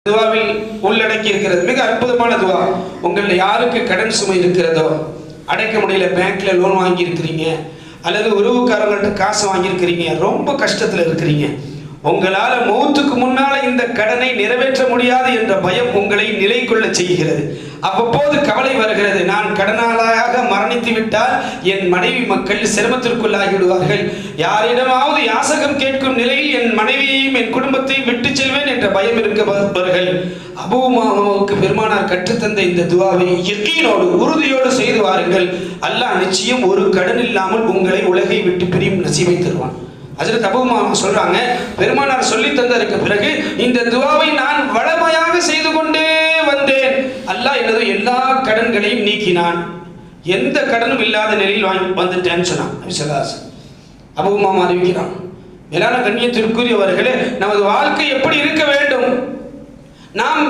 துவாவில் உள்ளடக்கி இருக்கிறது. மிக அற்புதமான துவா. உங்களில் யாருக்கு கடன் சுமை இருக்கிறதோ, அடைக்க முடியல, பேங்க்ல லோன் வாங்கி இருக்கிறீங்க, அல்லது உறவுக்காரங்கள்ட்ட காசு வாங்கியிருக்கிறீங்க, ரொம்ப கஷ்டத்தில் இருக்கிறீங்க, உங்களால் மௌத்துக்கு முன்னால இந்த கடனை நிறைவேற்ற முடியாது என்ற பயம் உங்களை நிலை கொள்ள செய்கிறது. அவ்வப்போது கவலை வருகிறது, நான் கடனாளாக மரணித்து விட்டால் என் மனைவி மக்கள் சிரமத்திற்குள்ளாகிவிடுவார்கள், யாரிடமாவது யாசகம் கேட்கும் நிலையில் என் மனைவியையும் என் குடும்பத்தையும் விட்டு செல்வேன் என்ற பயம் இருப்பவர்கள் அபூ உமாமாவுக்கு பெருமானார் கற்றுத்தந்த இந்த துவாவை யகீனோடு உறுதியோடு செய்து வாருங்கள். அல்லாஹ் நிச்சயம் ஒரு கடன் இல்லாமல் உங்களை உலகை விட்டு பிரியும் நசீபை தருவான். ஹஜ்ரத் அபூ உமாமா சொல்றாங்க, பெருமானார் சொல்லி தந்ததற்கு பிறகு இந்த துவாவை நான் வளமையாக செய்து கொண்டே வந்தேன். அல்லாஹ் எனது எல்லா கடன்களையும் நீக்கினான், எந்த கடனும் இல்லாத நிலையில் வந்துட்டேன்னு சொன்னான். அபூ உமாமா அறிவிக்கிறான், மேலான கண்ணியத்திற்குரியவர்களே, நமது வாழ்க்கை எப்படி இருக்க வேண்டும்? நாம்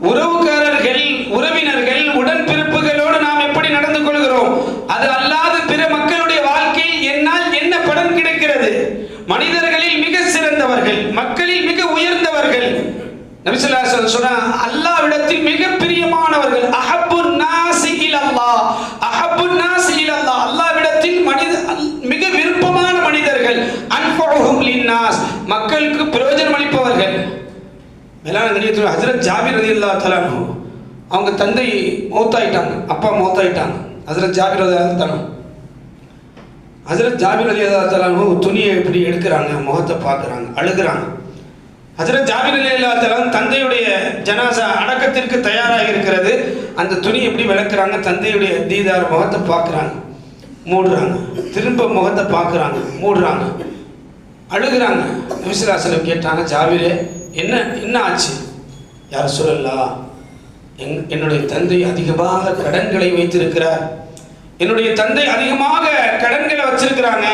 உறவுக்காரர்கள், உறவினர்கள், உடன்பிறப்புகளோடு நாம் எப்படி நடந்து கொள்கிறோம்? அது அல்லாத பிற மக்களுடைய வாழ்க்கையில் என்னால் என்ன பலன் கிடைக்கிறது? மனிதர்களில் மிக சிறந்தவர்கள், மக்களில் மிக உயர்ந்தவர்கள், நபி ஸல்லல்லாஹு அலைஹி வஸல்லம் சொன்னாங்க, அல்லாஹ்விடத்தில் மிக பிரியமானவர்கள், அஹப்புன் நாஸி இலல்லாஹ், அஹப்புன் நாஸி இலல்லாஹ், அல்லாஹ்விடத்தில் மிக விருப்பமான மனிதர்கள், அன்ஃபஉஹும் லின்னாஸ், மக்களுக்கு பிரயோஜனம் அளிப்பவர்கள். மேலான கண்ணியத்துள்ள ஹஜ்ரத் ஜாபிர் ரலியல்லாஹு தஆலா அன்ஹு, அவங்க தந்தை மௌத்தாயிட்டாங்க, அப்பா மௌத்தாயிட்டாங்க. ஹஜ்ரத் ஜாபிர் ரலியல்லாஹு தஆலா, ஹஜ்ரத் ஜாபிர் ரலியல்லாஹு தஆலா அன்ஹு துணியை எப்படி எடுக்கிறாங்க, முகத்தை பார்க்குறாங்க, அழுகிறாங்க. ஹஜ்ரத் ஜாபிர் ரலியல்லாஹு தஆலா தந்தையுடைய ஜனாசா அடக்கத்திற்கு தயாராக இருக்கிறது, அந்த துணி எப்படி விளக்குறாங்க, தந்தையுடைய தீதார் முகத்தை பார்க்குறாங்க, மூடுறாங்க, திரும்ப முகத்தை பார்க்குறாங்க, மூடுறாங்க, அழுகிறாங்க. நபி ஸல்லல்லாஹு அலைஹி வஸல்லம் கேட்டாங்க, ஜாபிரே என்ன ஆச்சு? யார் ரசூலல்லாஹ், என்னுடைய தந்தை அதிகமாக கடன்களை வைத்திருக்கிறார், என்னுடைய தந்தை அதிகமாக கடன்களை வச்சிருக்கிறாங்க,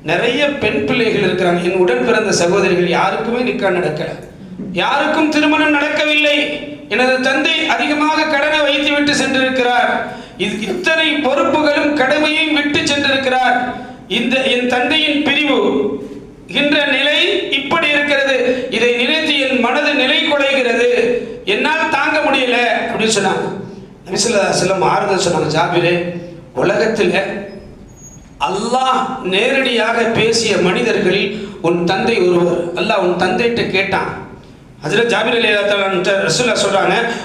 நிறைய பெண் பிள்ளைகள் இருக்கிறாங்க, என் உடன் பிறந்த சகோதரிகள் யாருக்குமே நிக்கா நடக்கல, யாருக்கும் திருமணம் நடக்கவில்லை, எனது தந்தை அதிகமாக கடனை வைத்து விட்டு சென்றிருக்கிறார், இத்தனை பொறுப்புகளும் கடமையும் விட்டு சென்றிருக்கிறார், இந்த என் தந்தையின் பிரிவு என்ற நிலை இப்படி இருக்கிறது, இதை நினைத்து என் மனது நிலை குலைகிறது, என்னால் தாங்க முடியல அப்படின்னு சொன்னாங்க. நபி ஸல்லல்லாஹு அலைஹி வஸல்லம் ஆறுதல் சொன்னாங்க, ஜாபிரே, உலகத்தில் அல்லாஹ் நேரடியாக பேசிய மனிதர்களில் உன் தந்தை ஒருவர். அல்லாஹ் உன் தந்தைகிட்ட கேட்டான். ஹஜ்ரத் ஜாபிர் ரலியல்லாஹு தஆலா ரசூலுல்லாஹ் சொல்றாங்க,